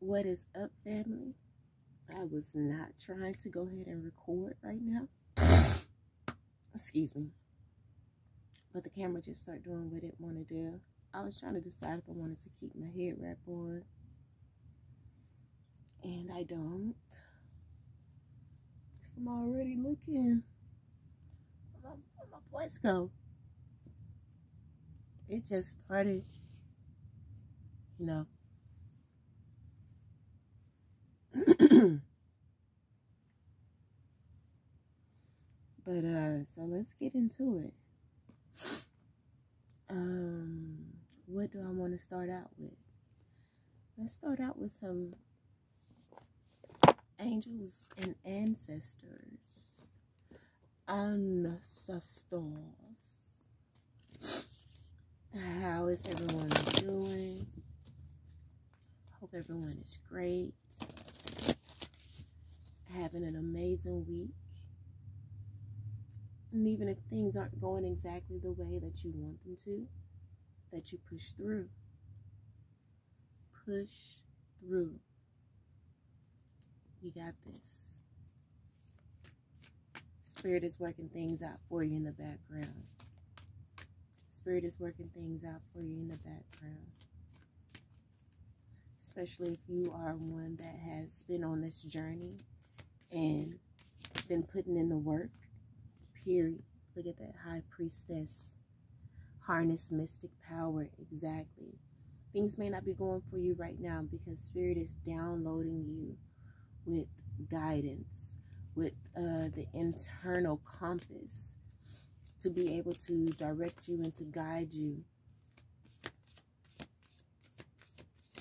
What is up, family? I was not trying to go ahead and record right now. Excuse me. But the camera just started doing what it wanted to do. I was trying to decide if I wanted to keep my head wrap on. And I don't. So I'm already looking. Where my voice go? It just started, you know. But so let's get into it. What do I want to start out with? Let's start out with some angels and ancestors. Ancestors. How is everyone doing? Hope everyone is great. Having an amazing week. And even if things aren't going exactly the way that you want them to, that you push through. Push through. You got this. Spirit is working things out for you in the background. Spirit is working things out for you in the background. Especially if you are one that has been on this journey and been putting in the work. Period. Look at that high priestess. Harness mystic power. Exactly. Things may not be going for you right now because Spirit is downloading you with guidance, with the internal compass to be able to direct you and to guide you.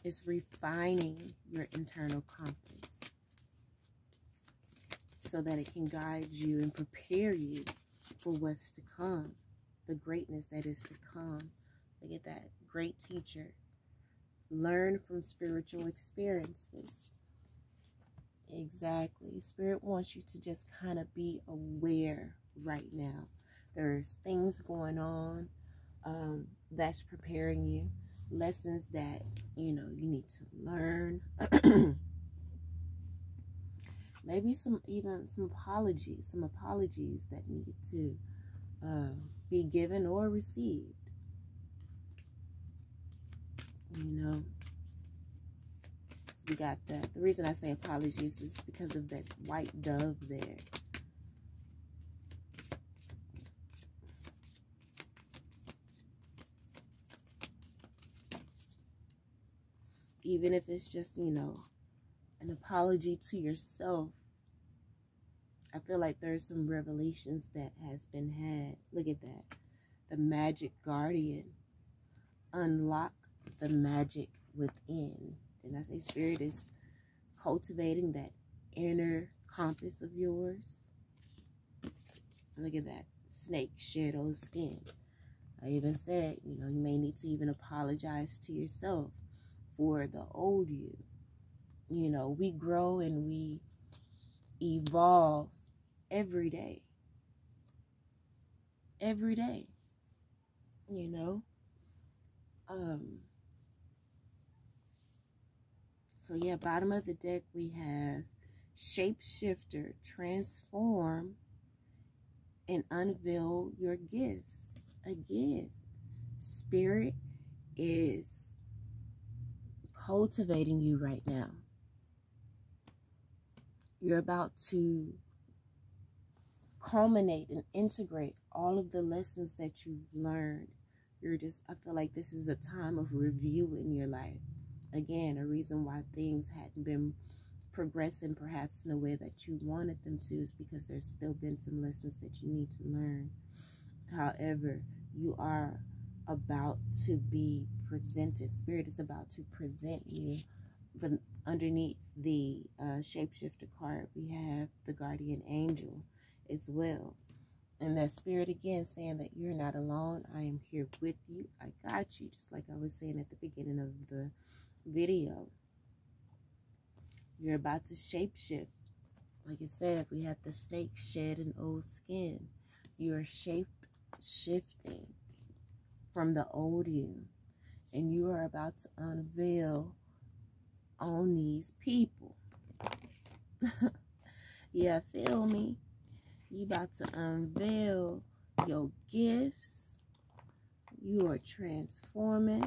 It's refining your internal compass so that it can guide you and prepare you for what's to come, the greatness that is to come. Look at that, great teacher. Learn from spiritual experiences. Exactly. Spirit wants you to just kind of be aware right now. There's things going on that's preparing you. Lessons that, you know, you need to learn. Maybe some apologies that need to be given or received. You know, so we got that. The reason I say apologies is because of that white dove there. Even if it's just, you know, an apology to yourself. I feel like there's some revelations that has been had. Look at that. The Magick Guardian. Unlock the magic within. And I say Spirit is cultivating that inner compass of yours. Look at that. Snake shadow skin. I even said, you know, you may need to even apologize to yourself for the old you. You know, we grow and we evolve every day. Every day. You know? So yeah, bottom of the deck we have Shapeshifter, transform and unveil your gifts. Again, Spirit is cultivating you right now. You're about to culminate and integrate all of the lessons that you've learned. I feel like this is a time of review in your life. Again, a reason why things hadn't been progressing perhaps in the way that you wanted them to is because there's still been some lessons that you need to learn. However, you are about to be presented. Spirit is about to present you. But underneath the Shapeshifter card, we have the Guardian Angel as well. And that Spirit again saying that you're not alone. I am here with you. I got you. Just like I was saying at the beginning of the video. You're about to shapeshift. Like I said, we have the snake shed an old skin. You are shape-shifting from the old you. And you are about to unveil on these people. Yeah, feel me? You about to unveil your gifts. You are transforming.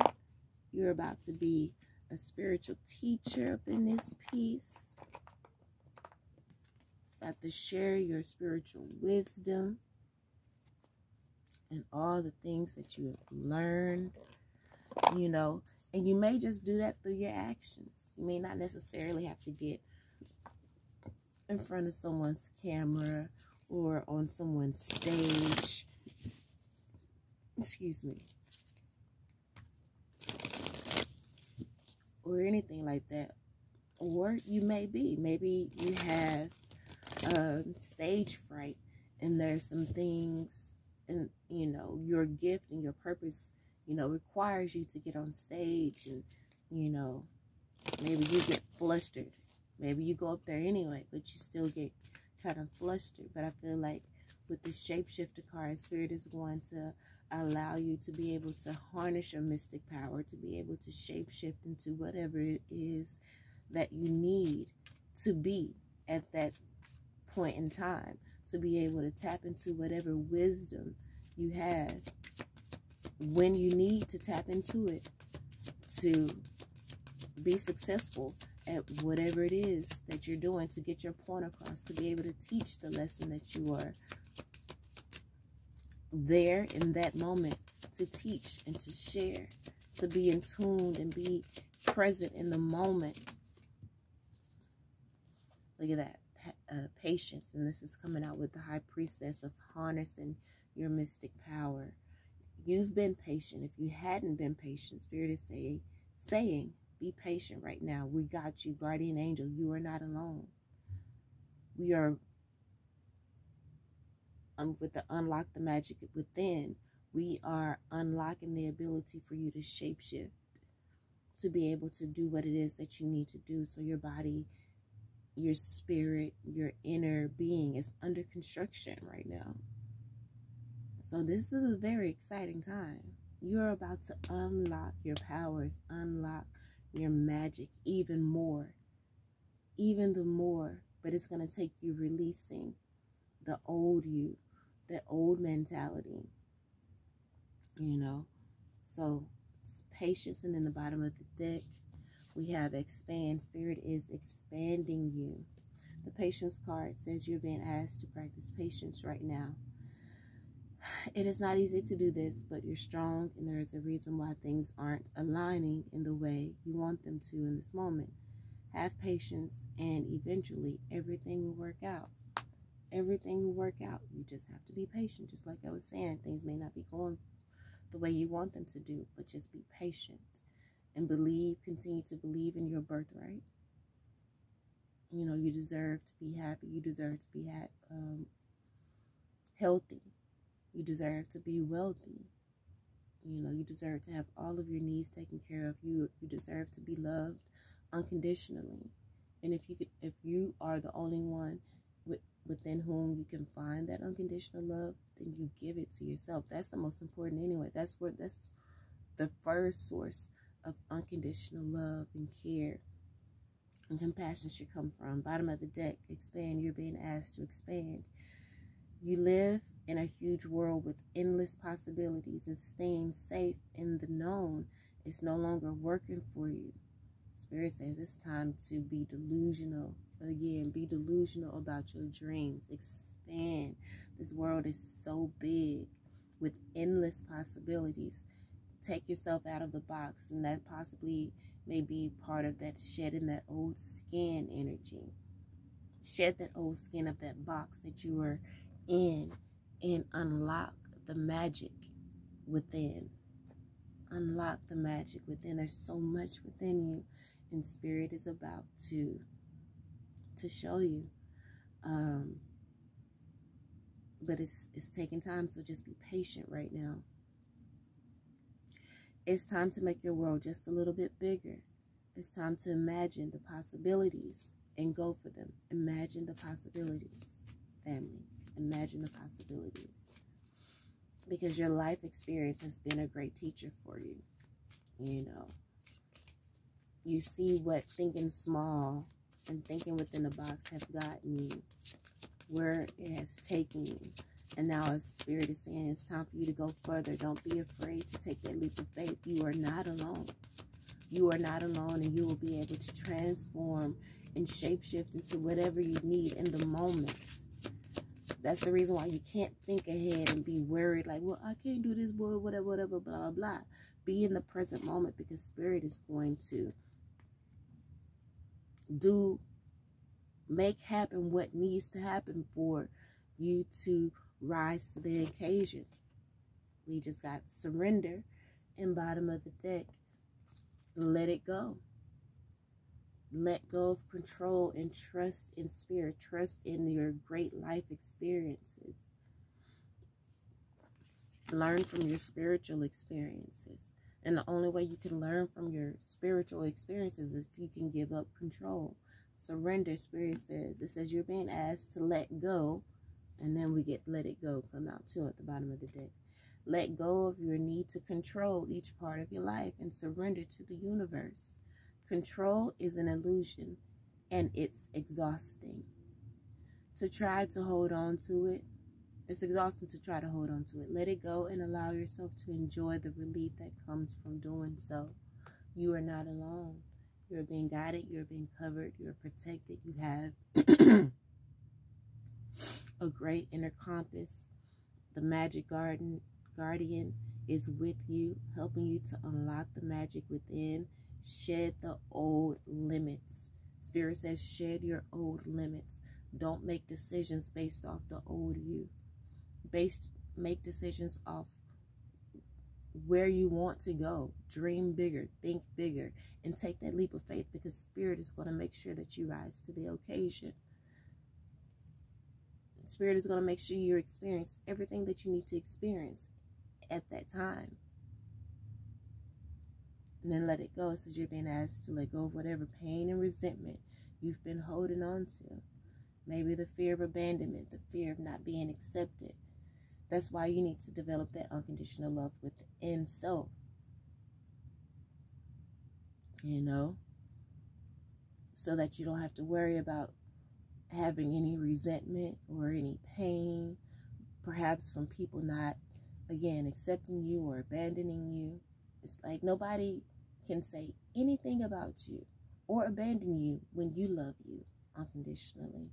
You're about to be a spiritual teacher up in this piece. About to share your spiritual wisdom and all the things that you have learned, you know. And you may just do that through your actions. You may not necessarily have to get in front of someone's camera or on someone's stage. Excuse me. Or anything like that. Or you maybe you have stage fright, and there's some things, and you know, your gift and your purpose, you know, requires you to get on stage, and you know, maybe you get flustered. Maybe you go up there anyway, but you still get kind of flustered. But I feel like with the shapeshifter card, Spirit is going to allow you to be able to harness your mystic power, to be able to shapeshift into whatever it is that you need to be at that point in time, to be able to tap into whatever wisdom you have when you need to tap into it to be successful at whatever it is that you're doing, to get your point across, to be able to teach the lesson that you are there in that moment to teach and to share, to be in tune and be present in the moment. Look at that. Patience. And this is coming out with the High Priestess of harnessing your mystic power. You've been patient. If you hadn't been patient, Spirit is saying, be patient right now. We got you, guardian angel. You are not alone. We are with the unlock the magic within. We are unlocking the ability for you to shapeshift, to be able to do what it is that you need to do. So your body, your spirit, your inner being is under construction right now. So this is a very exciting time. You're about to unlock your powers, unlock your magic even more, even the more. But it's going to take you releasing the old you, the old mentality, you know. So it's patience. And in the bottom of the deck, we have expand. Spirit is expanding you. The patience card says you're being asked to practice patience right now. It is not easy to do this, but you're strong, and there is a reason why things aren't aligning in the way you want them to in this moment. Have patience, and eventually everything will work out. Everything will work out. You just have to be patient. Just like I was saying, things may not be going the way you want them to do, but just be patient and believe, continue to believe in your birthright. You know, you deserve to be happy. You deserve to be healthy. You deserve to be wealthy. You know, you deserve to have all of your needs taken care of. You deserve to be loved unconditionally. And if you are the only one within whom you can find that unconditional love, then you give it to yourself. That's the most important anyway. That's the first source of unconditional love and care and compassion should come from. Bottom of the deck, expand. You're being asked to expand. You live in a huge world with endless possibilities, and staying safe in the known is no longer working for you. Spirit says it's time to be delusional. Again, be delusional about your dreams. Expand. This world is so big with endless possibilities. Take yourself out of the box, and that possibly may be part of that shedding that old skin energy. Shed that old skin of that box that you were in and unlock the magic within. Unlock the magic within. There's so much within you, and Spirit is about to show you. But it's taking time, so just be patient right now. It's time to make your world just a little bit bigger. It's time to imagine the possibilities and go for them. Imagine the possibilities, family. Imagine the possibilities. Because your life experience has been a great teacher for you. You know, You see what thinking small and thinking within the box have gotten you, where it has taken you. And now as Spirit is saying, it's time for you to go further. Don't be afraid to take that leap of faith. You are not alone. You are not alone, and you will be able to transform and shapeshift into whatever you need in the moment. That's the reason why you can't think ahead and be worried like, well, I can't do this, boy, whatever, blah, blah, blah. Be in the present moment, because Spirit is going to make happen what needs to happen for you to rise to the occasion. We just got surrender in bottom of the deck. Let it go. Let go of control and trust in Spirit. Trust in your great life experiences. Learn from your spiritual experiences. And the only way you can learn from your spiritual experiences is if you can give up control. Surrender, Spirit says. It says you're being asked to let go. And then we get let it go come out too at the bottom of the deck. Let go of your need to control each part of your life and surrender to the universe. Control is an illusion, and it's exhausting. To try to hold on to it, it's exhausting to try to hold on to it. Let it go and allow yourself to enjoy the relief that comes from doing so. You are not alone. You're being guided. You're being covered. You're protected. You have a great inner compass. The magic guardian is with you, helping you to unlock the magic within. Shed the old limits. Spirit says shed your old limits. Don't make decisions based off the old you. Make decisions off where you want to go. Dream bigger, think bigger, and take that leap of faith, because Spirit is going to make sure that you rise to the occasion. Spirit is going to make sure you experience everything that you need to experience at that time. And then let it go. It says you're being asked to let go of whatever pain and resentment you've been holding on to. Maybe the fear of abandonment, the fear of not being accepted. That's why you need to develop that unconditional love within self. You know? So that you don't have to worry about having any resentment or any pain, perhaps from people not, again, accepting you or abandoning you. It's like nobody can say anything about you or abandon you when you love you unconditionally.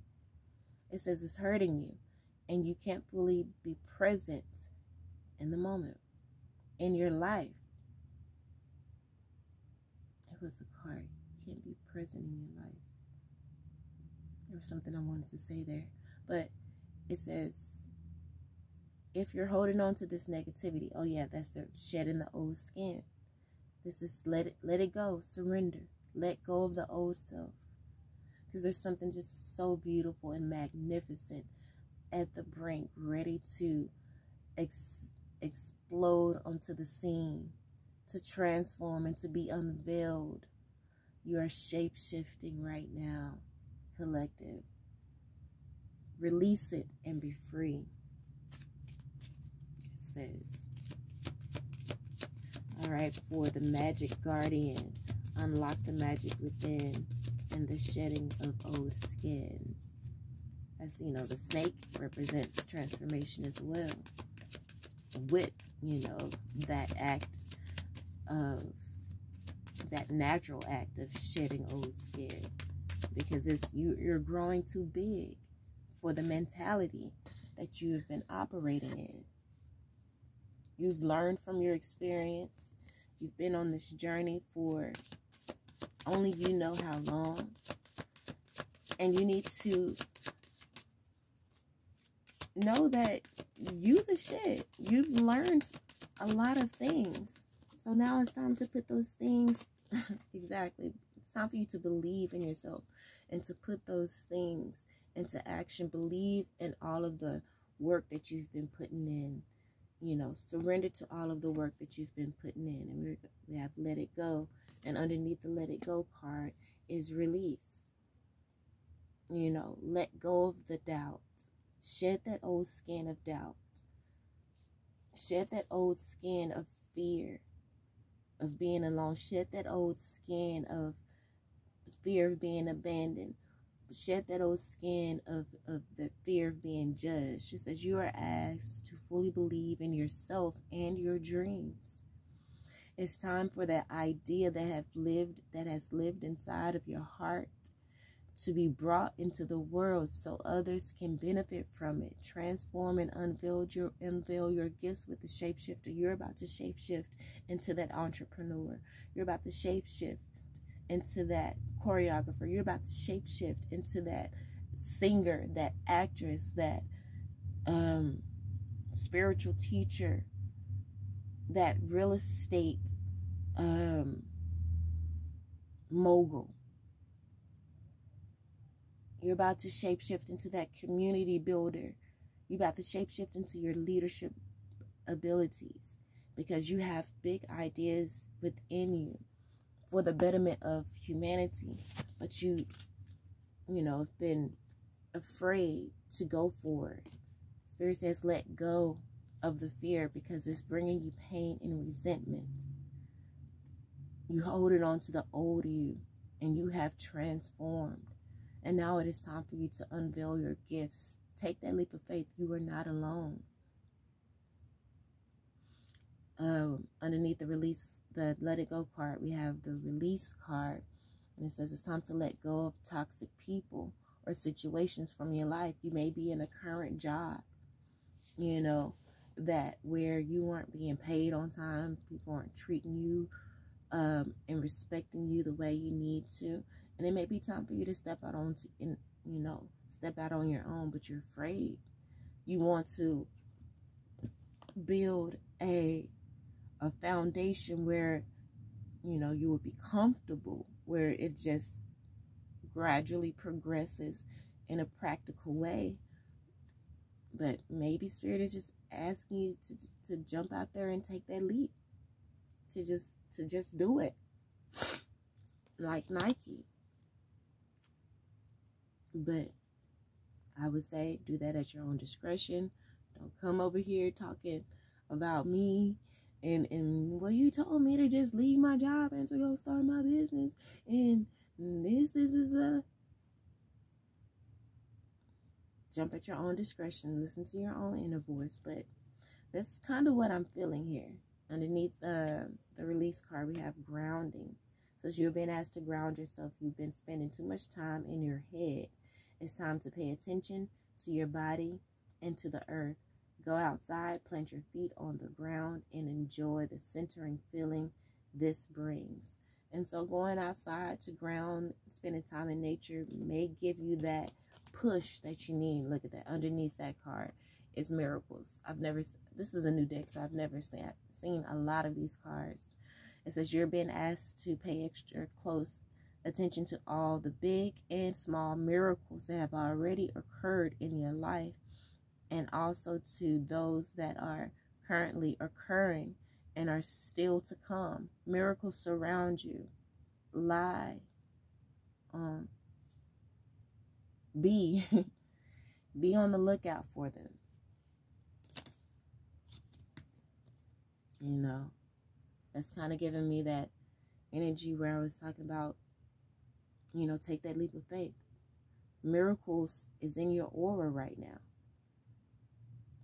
It says it's hurting you, and you can't fully be present in the moment, in your life. It was a card. You can't be present in your life. There was something I wanted to say there. But it says, if you're holding on to this negativity, oh yeah, that's the shedding the old skin. This is let it go, surrender. Let go of the old self. Because there's something just so beautiful and magnificent at the brink, ready to explode onto the scene, to transform and to be unveiled. You are shape-shifting right now, collective. Release it and be free. It says, all right, for the magic guardian, unlock the magic within and the shedding of old skin. As you know, the snake represents transformation as well, with, you know, that act of, that natural act of shedding old skin, because it's you're growing too big for the mentality that you have been operating in. You've learned from your experience. You've been on this journey for only you know how long. And you need to know that you the shit. You've learned a lot of things. So now it's time to put those things, exactly. It's time for you to believe in yourself and to put those things into action. Believe in all of the work that you've been putting in. You know, surrender to all of the work that you've been putting in. And we have let it go. And underneath the let it go card is release. You know, let go of the doubt. Shed that old skin of doubt. Shed that old skin of fear. of being alone. Shed that old skin of fear of being abandoned. Shed that old skin of the fear of being judged. Just as you are asked to fully believe in yourself and your dreams. It's time for that idea that has lived inside of your heart to be brought into the world so others can benefit from it. Transform and unveil your gifts with the shapeshifter. You're about to shapeshift into that entrepreneur. You're about to shapeshift into that choreographer. You're about to shapeshift into that singer, that actress, that spiritual teacher, that real estate mogul. You're about to shapeshift into that community builder. You're about to shapeshift into your leadership abilities because you have big ideas within you for the betterment of humanity. But you have been afraid to go for it. Spirit says let go of the fear because it's bringing you pain and resentment. You holding on to the old you and you have transformed. And now it is time for you to unveil your gifts. Take that leap of faith. You are not alone. Underneath the let it go card, we have the release card. And it says it's time to let go of toxic people or situations from your life. You may be in a current job, that where you aren't being paid on time. People aren't treating you and respecting you the way you need to. And it may be time for you to step out on your own, but you're afraid. You want to build a foundation where, you will be comfortable, where it just gradually progresses in a practical way. But maybe Spirit is just asking you to jump out there and take that leap, to just do it, like Nike. But I would say do that at your own discretion. Don't come over here talking about me and well, you told me to just leave my job and to go start my business and this. Jump at your own discretion. Listen to your own inner voice. But that's kind of what I'm feeling here. Underneath the release card, we have grounding. So as you've been asked to ground yourself, you've been spending too much time in your head. It's time to pay attention to your body and to the earth. Go outside, plant your feet on the ground, and enjoy the centering feeling this brings. And so going outside to ground, spending time in nature may give you that push that you need. Look at that. Underneath that card is miracles. This is a new deck, so I've never seen a lot of these cards. It says you're being asked to pay extra close attention to all the big and small miracles that have already occurred in your life, and also to those that are currently occurring and are still to come. Miracles surround you. Be on the lookout for them. That's kind of giving me that energy where I was talking about, take that leap of faith. Miracles is in your aura right now.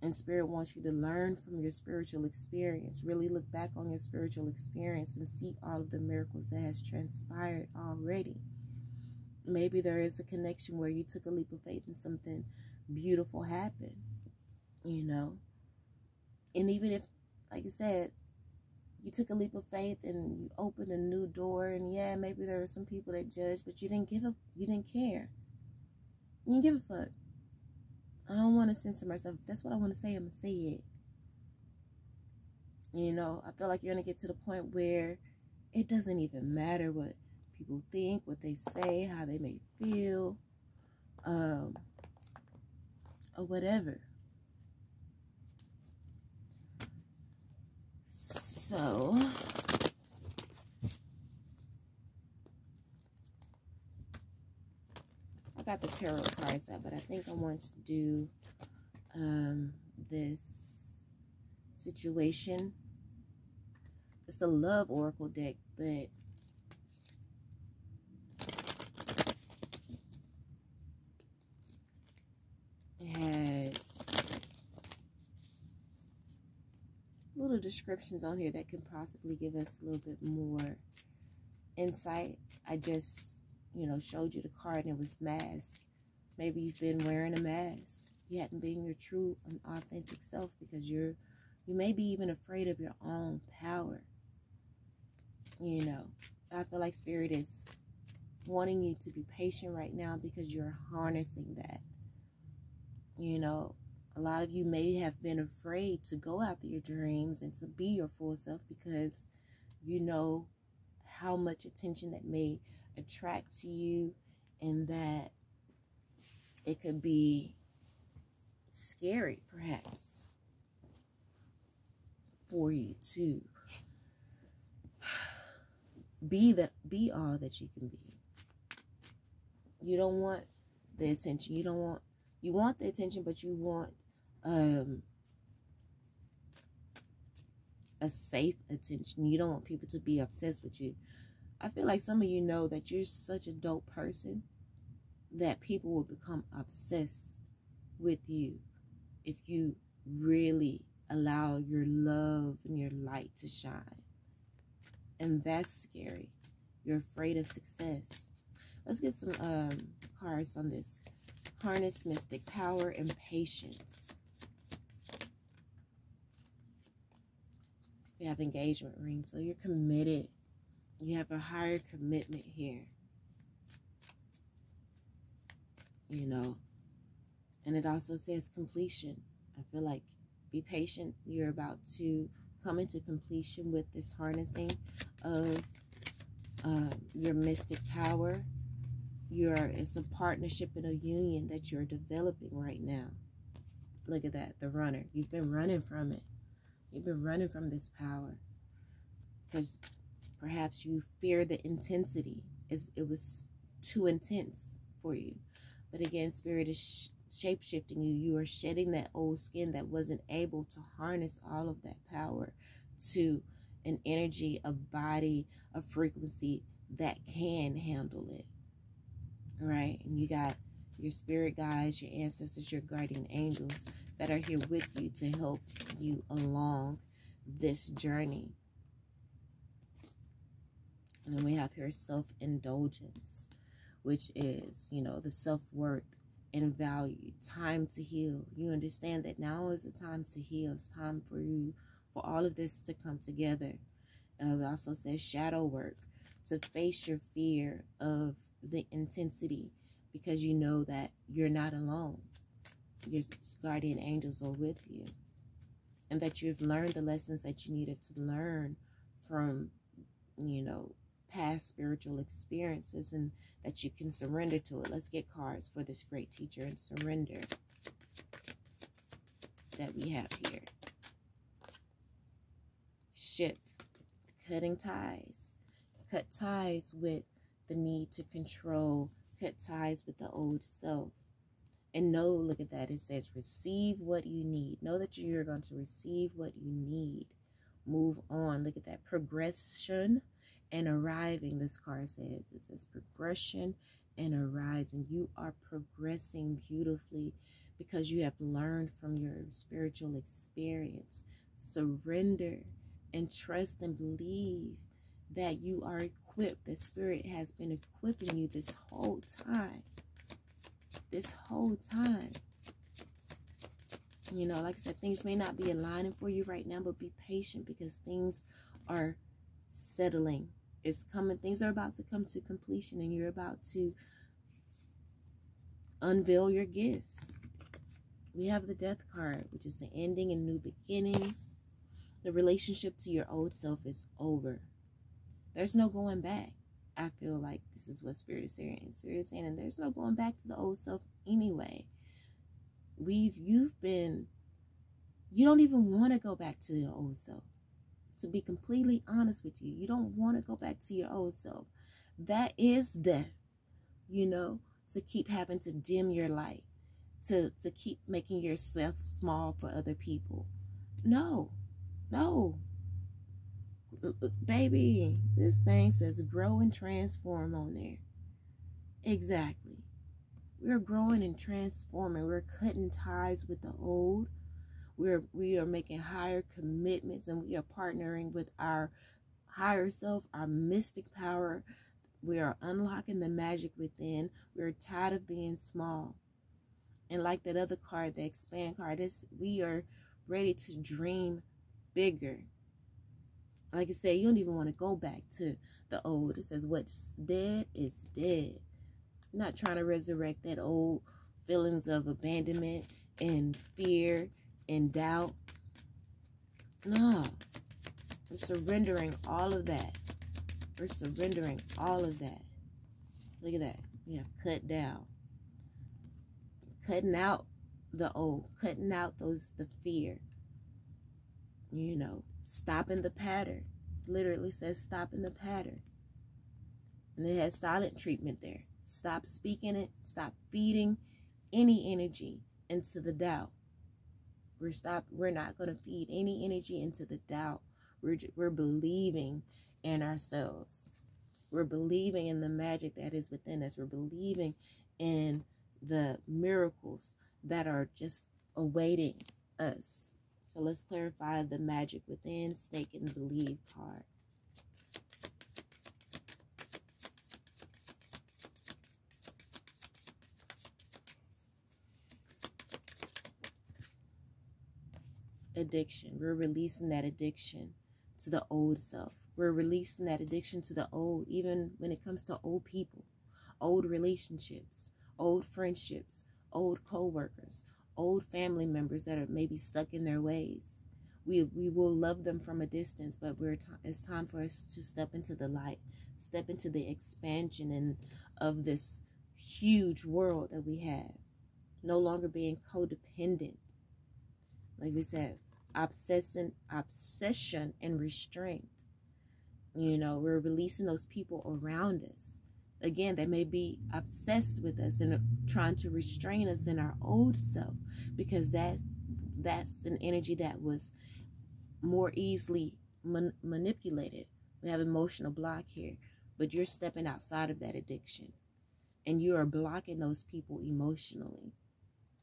And Spirit wants you to learn from your spiritual experience. Really look back on your spiritual experience and see all of the miracles that has transpired already. Maybe there is a connection where you took a leap of faith and something beautiful happened, And even if, like I said, you took a leap of faith and you opened a new door, and yeah, maybe there were some people that judged, but you didn't care. You didn't give a fuck. I don't want to censor myself. If that's what I want to say, I'm going to say it. I feel like you're going to get to the point where it doesn't even matter what people think, what they say, how they may feel, or whatever. So, I got the tarot cards out, but I think I want to do this situation It's a love oracle deck, but it has little descriptions on here that can possibly give us a little bit more insight. I just, showed you the card and it was mask. Maybe you've been wearing a mask. You hadn't been your true and authentic self because you may be even afraid of your own power. I feel like Spirit is wanting you to be patient right now because you're harnessing that. A lot of you may have been afraid to go after your dreams and to be your full self because you know how much attention that may attract to you, and that it could be scary perhaps for you to be all that you can be. You don't want the attention. You want the attention, but you want a safe attention. You don't want people to be obsessed with you. I feel like some of you know that you're such a dope person that people will become obsessed with you if you really allow your love and your light to shine. And that's scary. You're afraid of success. Let's get some cards on this. Harness mystic power and patience. We have engagement ring, so you're committed. You have a higher commitment here. And it also says completion. I feel like be patient. You're about to come into completion with this harnessing of your mystic power. It's a partnership and a union that you're developing right now. Look at that, the runner. You've been running from it. You've been running from this power because perhaps you fear the intensity. It was too intense for you. But again, Spirit is shape-shifting you. You are shedding that old skin that wasn't able to harness all of that power to an energy, a body, a frequency that can handle it. All right? And you got your spirit guides, your ancestors, your guardian angels that are here with you to help you along this journey. And then we have here self-indulgence, which is, the self-worth and value. Time to heal. You understand that now is the time to heal. It's time for you, for all of this to come together. It also says shadow work, to face your fear of the intensity because you know that you're not alone. Your guardian angels are with you, and that you've learned the lessons that you needed to learn from, past spiritual experiences, and that you can surrender to it. Let's get cards for this great teacher and surrender that we have here. Shift, cutting ties. Cut ties with the need to control. Cut ties with the old self. And know, look at that, it says receive what you need. Know that you're going to receive what you need. Move on. Look at that, progression and arriving. This card says, it says progression and arising. You are progressing beautifully because you have learned from your spiritual experience. Surrender and trust and believe that you are equipped. The Spirit has been equipping you this whole time. This whole time. Like I said, things may not be aligning for you right now, but be patient because things are settling. It's coming. Things are about to come to completion, and you're about to unveil your gifts. We have the Death card, which is the ending and new beginnings. The relationship to your old self is over. There's no going back. I feel like this is what Spirit is saying. Spirit is saying, and there's no going back to the old self anyway. You don't even want to go back to your old self. To be completely honest with you, you don't want to go back to your old self. That is death, to keep having to dim your light, to keep making yourself small for other people. No. Baby, this thing says grow and transform on there. Exactly. We're growing and transforming. We're cutting ties with the old. We are making higher commitments, and we are partnering with our higher self, our mystic power. We are unlocking the magic within. We're tired of being small. And like that other card, the expand card, we are ready to dream bigger. Like I said, you don't even want to go back to the old. It says what's dead is dead. You're not trying to resurrect that old feelings of abandonment and fear and doubt. No. We're surrendering all of that. We're surrendering all of that. Look at that. We have cut down. Cutting out the old. Cutting out the fear. You know, stopping the pattern. Literally says stopping the pattern. And it has silent treatment there. Stop speaking it. Stop feeding any energy into the doubt. We're not going to feed any energy into the doubt. We're believing in ourselves. We're believing in the magic that is within us. We're believing in the miracles that are just awaiting us. So let's clarify the magic within, snake and believe card. Addiction. We're releasing that addiction to the old self. We're releasing that addiction to the old, even when it comes to old people, old relationships, old friendships, old co-workers, old family members that are maybe stuck in their ways. We will love them from a distance, but it's time for us to step into the light, step into the expansion of this huge world that we have. No longer being codependent. Like we said, obsession and restraint. You know, we're releasing those people around us. Again, they may be obsessed with us and trying to restrain us in our old self, because that's an energy that was more easily manipulated. We have emotional block here, but you're stepping outside of that addiction, and you are blocking those people emotionally.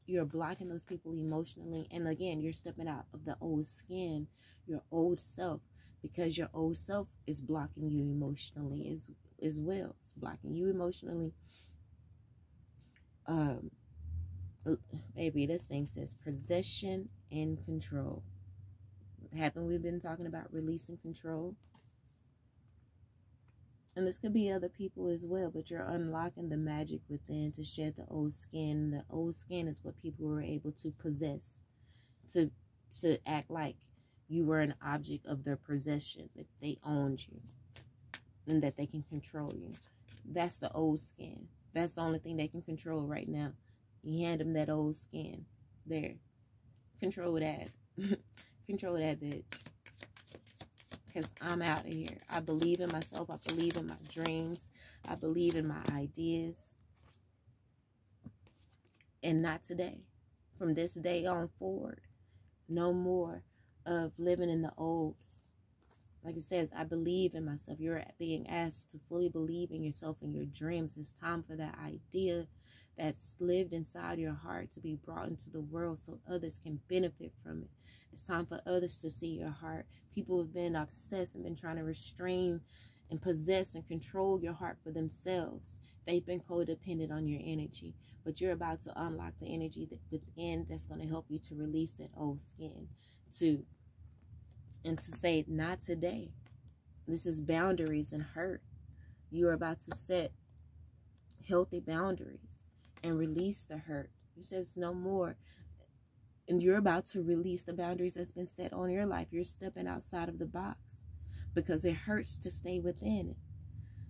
You're blocking those people emotionally. And again, you're stepping out of the old skin, your old self, because your old self is blocking you emotionally as well. It's blocking you emotionally. Maybe this thing says possession and control. Haven't we been talking about releasing control? And this could be other people as well, but you're unlocking the magic within to shed the old skin. The old skin is what people were able to possess, to act like you were an object of their possession, that they owned you and that they can control you. That's the old skin. That's the only thing they can control right now. You hand them that old skin. There. Control that. Control that, bitch. Because I'm out of here. I believe in myself. I believe in my dreams. I believe in my ideas. And not today. From this day on forward. No more of living in the old. Like it says, I believe in myself. You're being asked to fully believe in yourself and your dreams. It's time for that idea that's lived inside your heart to be brought into the world so others can benefit from it. It's time for others to see your heart. People have been obsessed and been trying to restrain and possess and control your heart for themselves. They've been codependent on your energy. But you're about to unlock the energy within that's going to help you to release that old skin. And to say, not today. This is boundaries and hurt. You're about to set healthy boundaries and release the hurt. It says no more. And you're about to release the boundaries that's been set on your life. You're stepping outside of the box because it hurts to stay within it.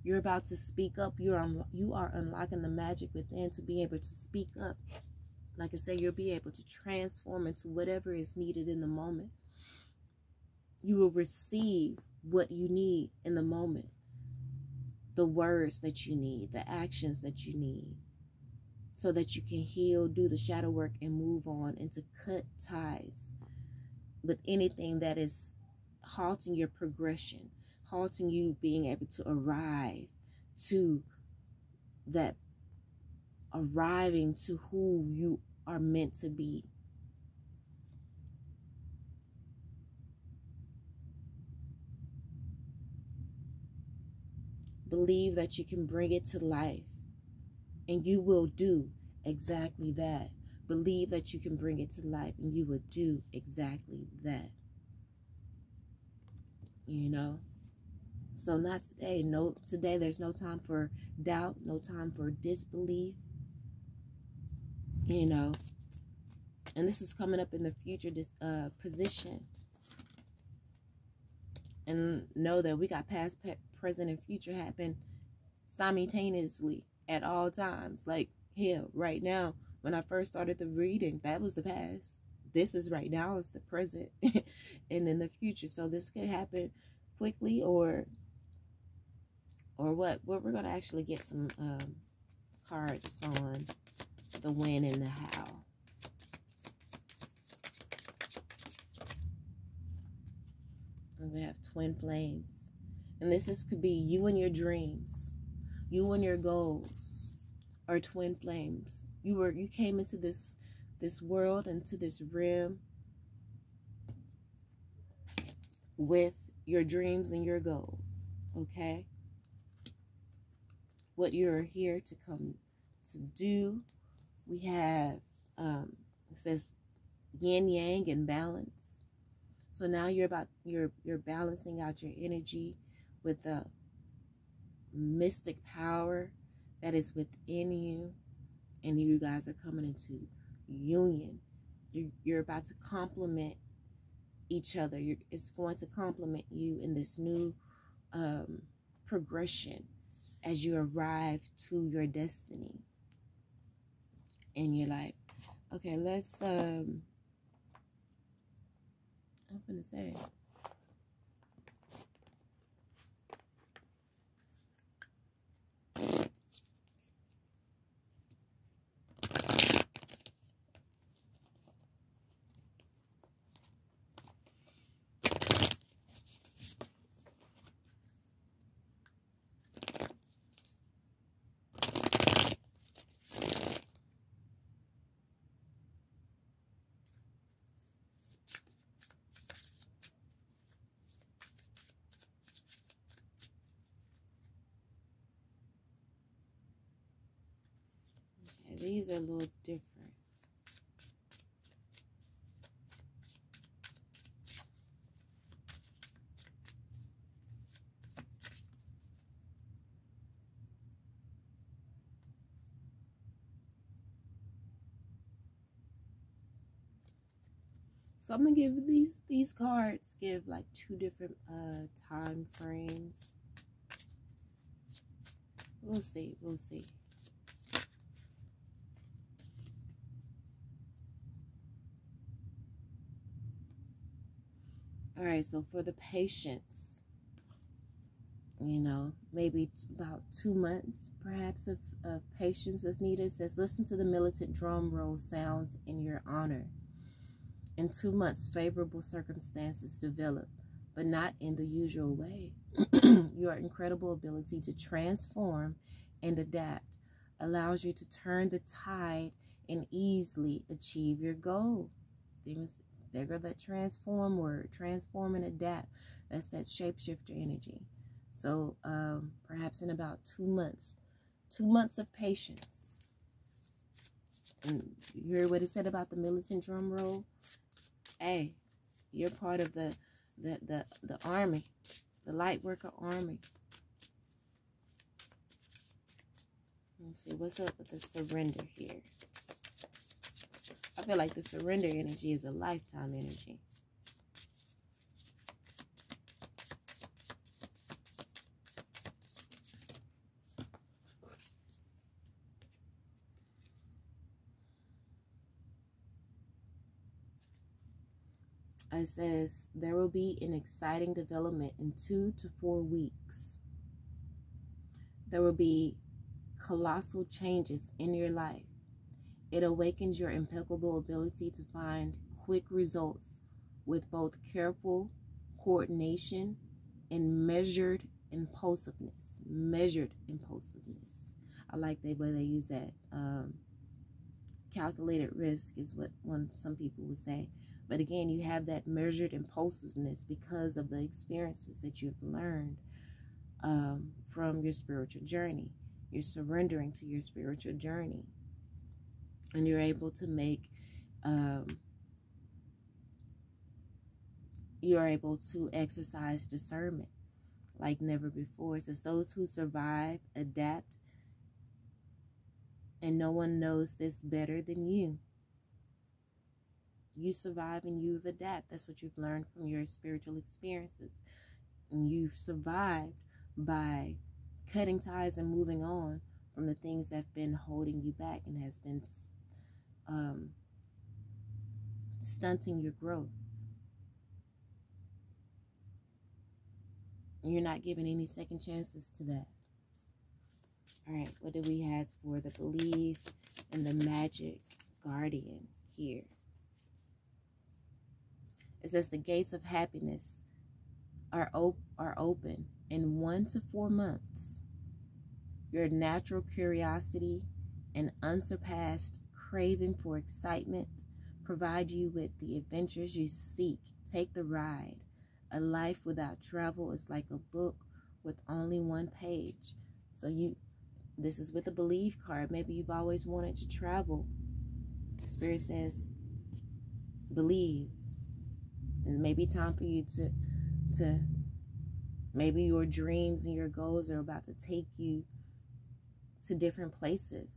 You're about to speak up. You are unlocking the magic within to be able to speak up. Like I said, you'll be able to transform into whatever is needed in the moment. You will receive what you need in the moment. The words that you need, the actions that you need, so that you can heal, do the shadow work, and move on, and to cut ties with anything that is halting your progression, halting you being able to arrive to that, arriving to who you are meant to be. Believe that you can bring it to life, and you will do exactly that. Believe that you can bring it to life, and you will do exactly that. You know? So not today. No, today there's no time for doubt, no time for disbelief. You know? And this is coming up in the future position. And know that we got past, present, and future happen simultaneously at all times. Like, hell, right now, when I first started the reading, that was the past. This is right now, it's the present, and in the future. So this could happen quickly, or what? Well, we're gonna actually get some cards on the when and the how. And we have twin flames, and this could be you and your dreams, you and your goals, are twin flames. You came into this world, into this realm, with your dreams and your goals. Okay, what you're here to come to do. We have it says yin yang and balance. So now you're balancing out your energy with the mystic power that is within you, and you guys are coming into union. You're about to complement each other. It's going to complement you in this new progression as you arrive to your destiny in your life. Okay, let's I'm gonna say, okay, these are a little different. So I'm gonna give these cards give like two different time frames. We'll see. All right, so for the patience, you know, maybe about 2 months perhaps of patience is needed. It says, listen to the militant drum roll sounds in your honor. In 2 months, favorable circumstances develop, but not in the usual way. Your incredible ability to transform and adapt allows you to turn the tide and easily achieve your goal. There go that transform word, transform and adapt. That's that shapeshifter energy. So perhaps in about 2 months, 2 months of patience. And you heard what it said about the militant drum roll? Hey, you're part of the army, the light worker army. Let's see, what's up with the surrender here? I feel like the surrender energy is a lifetime energy. It says, there will be an exciting development in 2 to 4 weeks. There will be colossal changes in your life. It awakens your impeccable ability to find quick results with both careful coordination and measured impulsiveness. Measured impulsiveness. I like the way they use that. Calculated risk is what some people would say. But again, you have that measured impulsiveness because of the experiences that you've learned from your spiritual journey. You're surrendering to your spiritual journey. And you're able to make, you're able to exercise discernment like never before. It says those who survive, adapt, and no one knows this better than you. You survive and you've adapted. That's what you've learned from your spiritual experiences. And you've survived by cutting ties and moving on from the things that have been holding you back and has been stunting your growth. And you're not giving any second chances to that. All right, what do we have for the Believe and the Magic Guardian here? It says the gates of happiness are open in 1 to 4 months. Your natural curiosity and unsurpassed craving for excitement provide you with the adventures you seek. Take the ride. A life without travel is like a book with only one page. So this is with the Believe card. Maybe you've always wanted to travel. Spirit says, believe. It may be time for you to maybe your dreams and your goals are about to take you to different places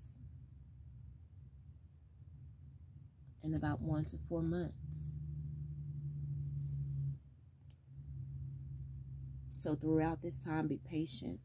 in about 1 to 4 months. So throughout this time, be patient.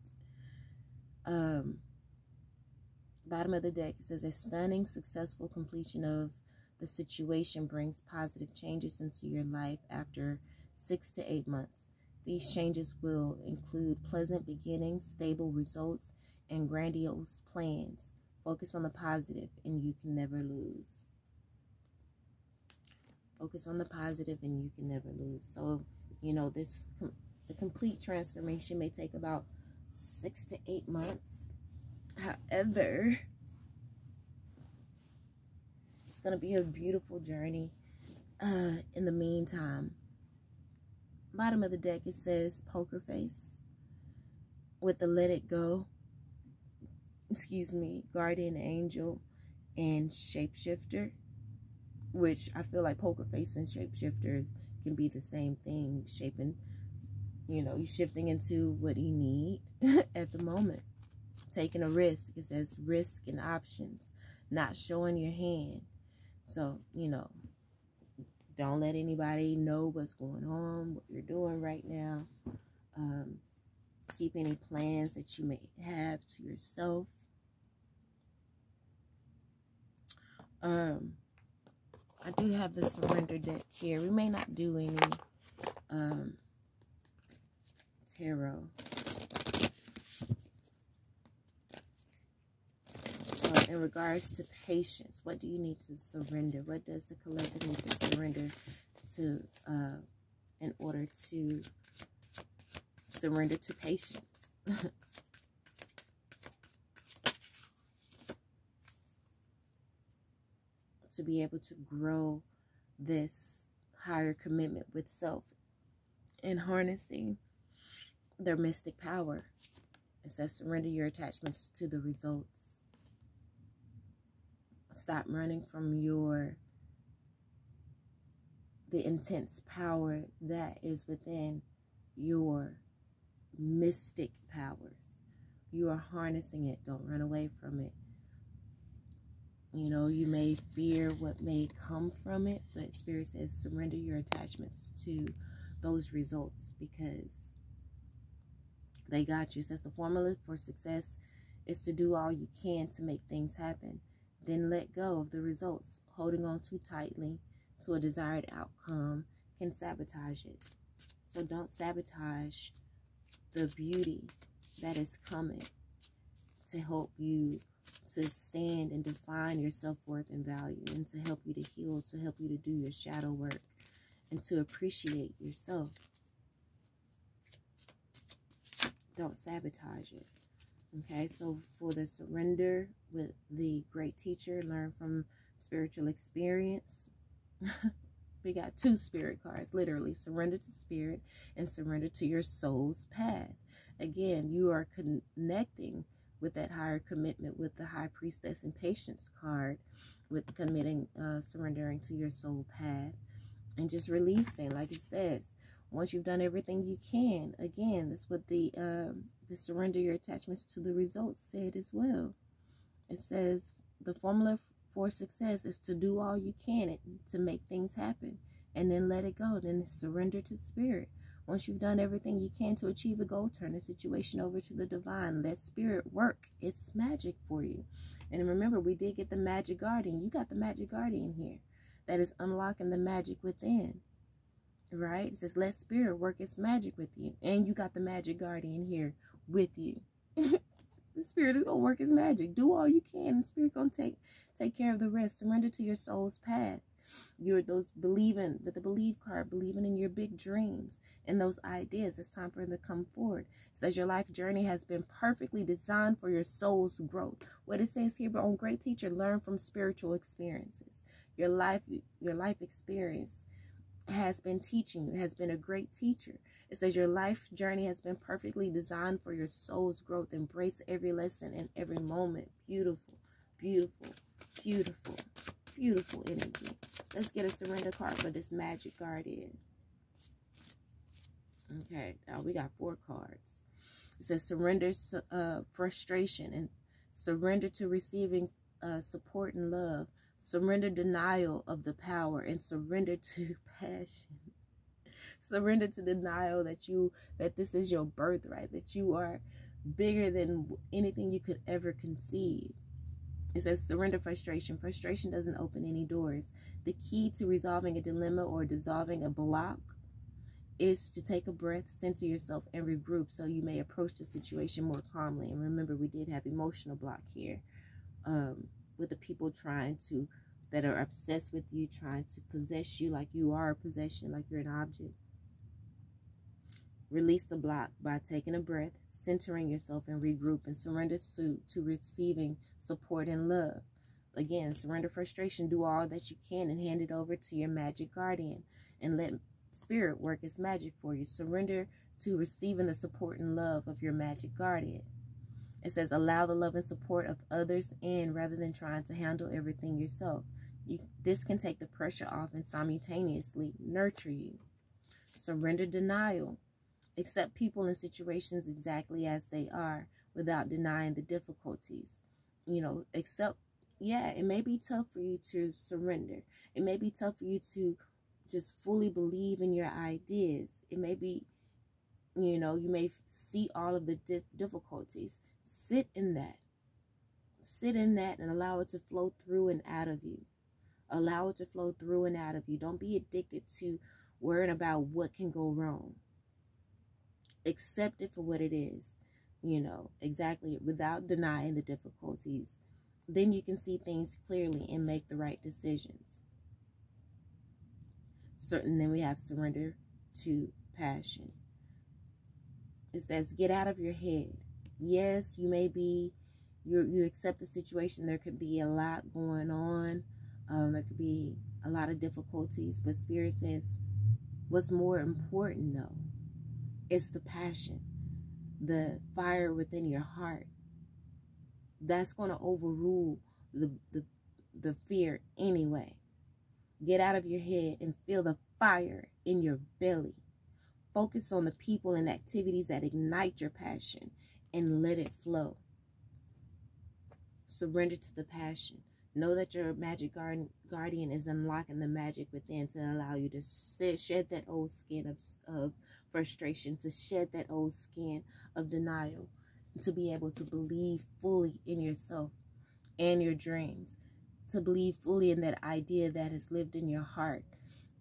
Bottom of the deck, it says a stunning, successful completion of the situation brings positive changes into your life after 6 to 8 months. These changes will include pleasant beginnings, stable results, and grandiose plans. Focus on the positive and you can never lose. Focus on the positive and you can never lose. So, you know, the complete transformation may take about 6 to 8 months. However, it's going to be a beautiful journey. In the meantime, bottom of the deck, it says poker face with the let it go, guardian angel and shapeshifter, which I feel like poker face and shapeshifters can be the same thing. Shaping, you know, you're shifting into what you need at the moment. Taking a risk. It says risk and options, not showing your hand. So, you know, don't let anybody know what's going on, what you're doing right now. Keep any plans that you may have to yourself. I do have the surrender deck here. We may not do any tarot. So in regards to patience, what do you need to surrender? What does the collective need to surrender to in order to surrender to patience? To be able to grow this higher commitment with self and harnessing their mystic power. It says surrender your attachments to the results. Stop running from the intense power that is within your mystic powers. You are harnessing it. Don't run away from it. You know, you may fear what may come from it, but Spirit says surrender your attachments to those results because they got you. It says the formula for success is to do all you can to make things happen. Then let go of the results. Holding on too tightly to a desired outcome can sabotage it. So don't sabotage the beauty that is coming to help you to stand and define your self-worth and value, and to help you to heal, to help you to do your shadow work, and to appreciate yourself. Don't sabotage it. Okay, so for the surrender with the great teacher, learn from spiritual experience. We got 2 spirit cards, literally. Surrender to spirit and surrender to your soul's path. Again, you are connecting with that higher commitment with the high priestess and patience card, with committing, surrendering to your soul path, and just releasing, like it says. Once you've done everything you can, again, that's what the surrender your attachments to the results said as well. It says the formula for success is to do all you can to make things happen, and then let it go. Then surrender to spirit. Once you've done everything you can to achieve a goal, turn the situation over to the divine. Let spirit work its magic for you. And remember, we did get the Magic Guardian. You got the Magic Guardian here. That is unlocking the magic within. Right? It says, let spirit work its magic with you. And you got the Magic Guardian here with you. The spirit is going to work its magic. Do all you can, and spirit going to take care of the rest. Surrender to your soul's path. You're those believing, with the believe card, believing in your big dreams and those ideas. It's time for them to come forward. It says your life journey has been perfectly designed for your soul's growth. What it says here, but on Great Teacher, learn from spiritual experiences. Your life experience has been teaching you, has been a great teacher. It says your life journey has been perfectly designed for your soul's growth. Embrace every lesson and every moment. Beautiful, beautiful, beautiful, beautiful energy. Let's get a surrender card for this Magic Guardian. Okay, now we got 4 cards. It says surrender frustration, and surrender to receiving support and love. Surrender denial of the power, and surrender to passion. Surrender to denial that this is your birthright, that you are bigger than anything you could ever conceive. It says surrender frustration. Frustration doesn't open any doors. The key to resolving a dilemma or dissolving a block is to take a breath, center yourself, and regroup so you may approach the situation more calmly. And remember, we did have emotional block here, with the people that are obsessed with you, trying to possess you like you are a possession, like you're an object. Release the block by taking a breath, centering yourself, and regroup, and surrender to receiving support and love. Again, surrender frustration, do all that you can, and hand it over to your Magic Guardian, and let spirit work its magic for you. Surrender to receiving the support and love of your Magic Guardian. It says, allow the love and support of others in rather than trying to handle everything yourself. This can take the pressure off and simultaneously nurture you. Surrender denial. Accept people and situations exactly as they are without denying the difficulties. It may be tough for you to surrender. It may be tough for you to just fully believe in your ideas. It may be, you may see all of the difficulties. Sit in that. Sit in that and allow it to flow through and out of you. Allow it to flow through and out of you. Don't be addicted to worrying about what can go wrong. Accept it for what it is, exactly, without denying the difficulties. Then you can see things clearly and make the right decisions. Then we have surrender to passion. It says, get out of your head. Yes, you accept the situation. There could be a lot going on. There could be a lot of difficulties, but Spirit says, what's more important though, it's the passion, the fire within your heart. That's going to overrule the fear anyway. Get out of your head and feel the fire in your belly. Focus on the people and activities that ignite your passion and let it flow. Surrender to the passion. Know that your Magic Guardian is unlocking the magic within to allow you to shed that old skin of frustration, to shed that old skin of denial, to be able to believe fully in yourself and your dreams, to believe fully in that idea that has lived in your heart,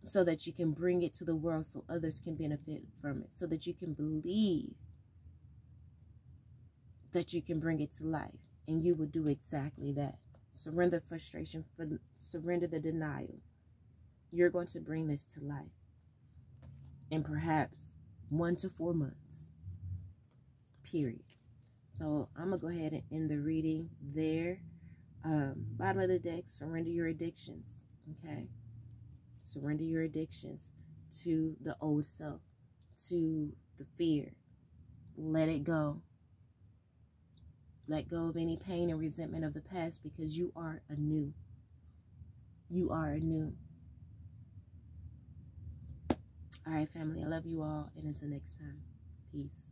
so that you can bring it to the world so others can benefit from it, so that you can believe that you can bring it to life, and you will do exactly that. Surrender frustration, surrender the denial. You're going to bring this to life in perhaps 1 to 4 months. period. So I'm going to go ahead and end the reading there. Bottom of the deck, surrender your addictions. Okay? Surrender your addictions to the old self, to the fear. Let it go. Let go of any pain and resentment of the past, because you are anew. You are anew. All right, family. I love you all. And until next time. Peace.